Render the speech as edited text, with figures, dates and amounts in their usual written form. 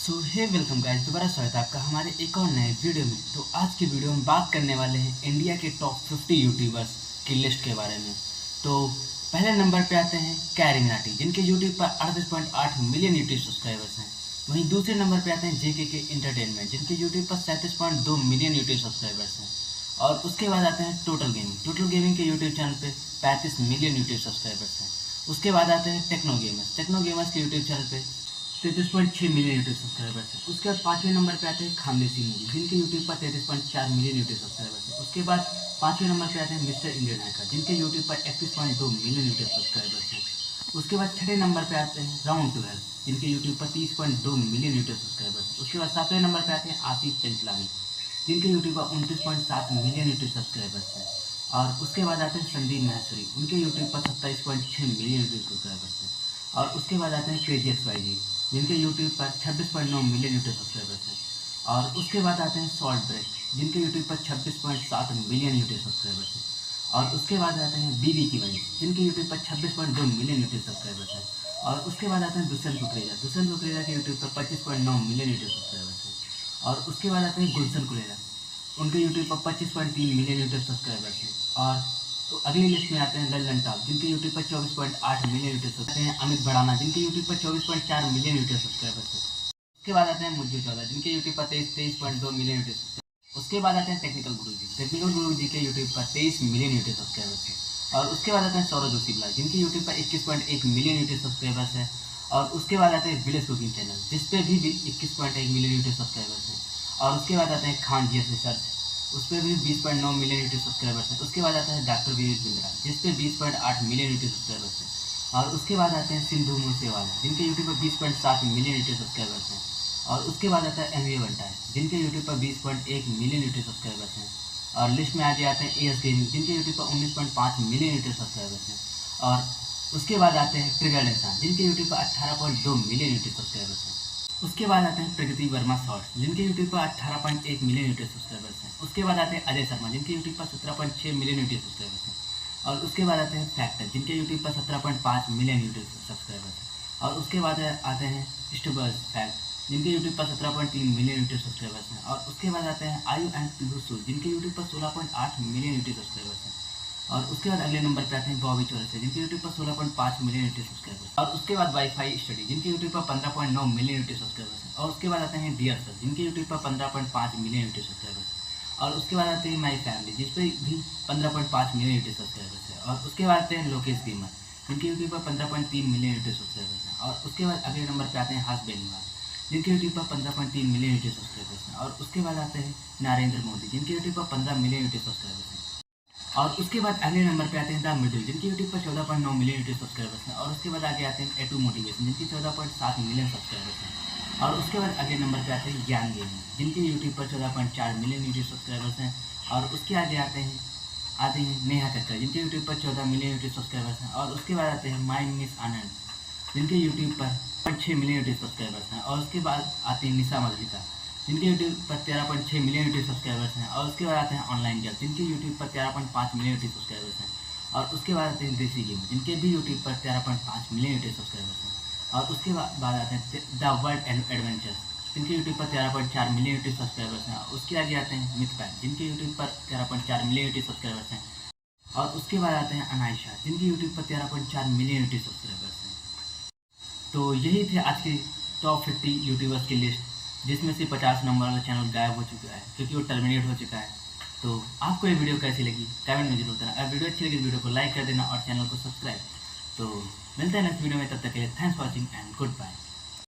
सो हे welcome guys, दोबारा स्वागत है आपका हमारे एक और नए वीडियो में। तो आज की वीडियो में बात करने वाले हैं इंडिया के टॉप 50 यूट्यूबर्स की लिस्ट के बारे में। तो पहले नंबर पे आते हैं कैरी मिनाटी, जिनके यूट्यूब पर 38.8 मिलियन यूट्यूब सब्सक्राइबर्स हैं। वहीं दूसरे नंबर पे आते हैं जेके इंटरटेनमेंट, जिनके यूट्यूब पर 37.2 मिलियन यूट्यूब सब्सक्राइबर्स हैं। और उसके बाद आते हैं टोटल गेमिंग के यूट्यूब चैनल पे 35 मिलियन यूट्यूब सब्सक्राइबर्स हैं। उसके बाद आते हैं टेक्नो गेमर्स के यूट्यूब चैनल पे 33.6 मिलियन यूट्यूब सब्सक्राइबर्स हैं। उसके बाद पाँचवें नंबर पे आते हैं खामदेसी मूवी, जिनके यूट्यूब पर 33.4 मिलियन यूट्यूब सब्सक्राइबर्स हैं। उसके बाद पाँचवें नंबर पे आते हैं मिस्टर इंडियन हैकर, जिनके यूट्यूब पर 31.2 मिलियन यूट्यूब सब्सक्राइबर्स हैं। उसके बाद छठे नंबर पे आते हैं राउंड 12, जिनके यूट्यूब पर 30.2 मिलियन यूट्यूब सब्सक्राइबर्स हैं। उसके बाद सातवें नंबर पे आते हैं आसिफ चंचलानी, जिनके यूट्यूब पर 29.7 मिलियन यूट्यूब सब्सक्राइबर्स हैं। और उसके बाद आते हैं संदीप महेश्वरी, उनके यूट्यूब पर 27.6 मिलियन यूट्यूब सब्सक्राइबर्स हैं। और उसके बाद आते हैं क्रेजी XYZ, जिनके यूट्यूब पर 26.9 मिलियन यूट्यूब सब्सक्राइबर्स हैं। और उसके बाद आते हैं सॉल्ट ब्रेक, जिनके यूट्यूब पर 26.7 मिलियन यूट्यूब सब्सक्राइबर्स हैं। और उसके बाद आते हैं बीबी की वंश, जिनके यूट्यूब पर 26.2 मिलियन यूट्यूब सब्सक्राइबर्स हैं। और उसके बाद आते हैं दुष्यंत कुकरेजा के यूट्यूब पर 25.9 मिलियन यूट्यूब सब्सक्राइबर्स हैं। और उसके बाद आते हैं गुलशन कुरेजा, उनके यूट्यूब पर 25.3 मिलियन यूट्यूब सब्सक्राइबर्स हैं। और तो अगली लिस्ट में आते हैं लल्लन टॉप, जिनके यूट्यूब पर 24.8 मिलियन यूट्यूब सब्सक्राइबर्स हैं। अमित भड़ाना, जिनके यूट्यूब पर 24.4 मिलियन यूट्यूब सब्सक्राइबर्स हैं। उसके बाद आते हैं मुज्जू चौधरी, जिनके यूट्यूब पर 23.2 मिलियन यूट्यूब सब्सक्राइबर्स। उसके बाद आते हैं टेक्निकल गुरु जी के यूट्यूब पर 23 मिलियन यूट्यूब सब्सक्राइबर्स हैं। और उसके बाद आते हैं सौरभ जोशी ब्लॉग, जिनके यूट्यूब पर 21.1 मिलियन यूट्यूब सब्सक्राइबर्स हैं। और उसके बाद आते हैं विलेज कुकिंग चैनल, जिसपे भी 21.1 मिलियन यूट्यूब सब्सक्राइबर्स हैं। और उसके बाद आते हैं खान जीएस रिसर्च, उस पर भी 20.9 मिलियन यूट्यूब सब्सक्राइबर्स हैं। उसके बाद आता है डॉक्टर वीरेश बिंद्रा, जिस पे 20.8 मिलियन यूट्यूब सब्सक्राइबर्स हैं। और उसके बाद आते हैं सिंधु मूसेवाला, जिनके यूट्यूब पर 20.7 मिलियन यूट्यूब सब्सक्राइबर्स हैं। और उसके बाद आता है एमवी वंटायर, जिनके यूट्यूब पर 20.1 मिलियन यूट्यूब सब्सक्राइबर्स हैं। और लिस्ट में आगे आते हैं एएस गेमिंग, जिनके यूट्यूब पर 19.5 मिलियन यूट्यूब सब्सक्राइबर्स हैं। और उसके बाद आते हैं ट्रिगर इंसान, जिनके यूट्यूब पर 18.2 मिलियन यूट्यूब सब्सक्राइबर्स हैं। उसके बाद आते हैं प्रगति वर्मा शॉर्ट्स, जिनके यूट्यूब पर 18.1 मिलियन यूट्यूब सब्सक्राइबर्स हैं। उसके बाद आते हैं अजय शर्मा, जिनके यूट्यूब पर 17.6 मिलियन यूट्यूब सब्सक्राइबर्स हैं। और उसके बाद आते हैं फैक्टर, जिनके यूट्यूब पर 17.5 मिलियन यूट्यूब सब्सक्राइबर्स हैं। और उसके बाद आते हैं स्टूबर्स फैक्ट, जिनके यूट्यूब पर 17.3 मिलियन यूट्यूब सब्सक्राइबर्स हैं। और उसके बाद आते हैं आयु एंड पीहू, जिनके यूट्यूब पर 16.8 मिलियन यूट्यूब सब्सक्राइबर्स हैं। और उसके बाद अगले नंबर पे आते हैं बॉबी चौरसिया, जिनके यूट्यूब पर 16.5 मिलियन यूट्यूब सब्सक्राइबर्स। और उसके बाद वाईफाई स्टडी, जिनके यूट्यूब पर 15.9 मिलियन यूट्यूब सब्सक्राइबर्स हैं। और उसके बाद आते हैं डियर सर, जिनके यूट्यूब पर 15.5 मिलियन यूट्यूब सब्सक्राइबर्स हैं। और उसके बाद आते हैं माई फैमिली, जिस पर भी 15.5 मिलियन यूट्यूब सब्सक्राइबर्स हैं। और उसके बाद आते हैं लोकेश गेमर, जिनके यूट्यूब पर 15.3 मिलियन यूट्यूब सब्सक्राइबर्स हैं। और उसके बाद अगले नंबर पर आते हैं हर्ष बेनीवाल, जिनके यूट्यूब पर 15.3 मिलियन यूट्यूब सब्सक्राइबर्स हैं। और उसके बाद आते हैं नरेंद्र मोदी, जिनके यूट्यूब पर 15 मिलियन यूट्यूब सब्सक्राइबर्स हैं। और उसके बाद अगले नंबर पे आते हैं द मिडिल, जिनके यूट्यूब पर 14.9 मिलियन यूट्यूब सब्सक्राइबर्स हैं। और उसके बाद आगे आते हैं एटू मोटिवेशन, जिनके 14.7 मिलियन सब्सक्राइबर्स हैं। और उसके बाद अगले नंबर पे आते हैं ज्ञान गेमिंग, जिनके यूट्यूब पर 14.4 मिलियन यूट्यूब सब्सक्राइबर्स हैं। और उसके आगे आते हैं नेहा कक्कर, जिनके यूट्यूब पर 14 मिलियन यूट्यूब सब्सक्राइबर्स हैं। और उसके बाद आते हैं माई मिस आनंद, जिनके यूट्यूब पर 6 मिलियन यूट्यूब सब्सक्राइबर्स हैं। और उसके बाद आते हैं निशा मधुलिका, जिनके यूट्यूब पर 13.6 मिलियन यूट्यूब सब्सक्राइबर्स हैं। और उसके बाद आते हैं ऑनलाइन गेम, जिनके यूट्यूब पर 13.5 मिलियन यूट्यूब सब्सक्राइबर्स हैं। और उसके बाद आते हैं देसी गेम, जिनके भी यूट्यूब पर 13.5 मिलियन यूट्यूब सब्सक्राइबर्स हैं। और उसके बाद आते हैं द वर्ल्ड एडवेंचर्स, जिनके यूट्यूब पर 13.4 मिलियन यूट्यूब सब्सक्राइबर्स हैं। उसके आगे आते हैं मिथ पैक, जिनके यूट्यूब पर 13.4 मिलियन यूट्यूब सब्सक्राइबर्स हैं। और उसके बाद आते हैं अनायशा, जिनके यूट्यूब पर 13.4 मिलियन यूट्यूब सब्सक्राइबर्स हैं। तो यही थे आज के टॉप 50 यूट्यूबर्स की लिस्ट, जिसमें से 50 नंबर वाला चैनल गायब हो चुका है, क्योंकि वो टर्मिनेट हो चुका है। तो आपको ये वीडियो कैसी लगी कमेंट में जरूर बताना। अगर वीडियो अच्छी लगी तो वीडियो को लाइक कर देना और चैनल को सब्सक्राइब। तो मिलते हैं नेक्स्ट वीडियो में, तब तक के लिए thanks for watching and good bye.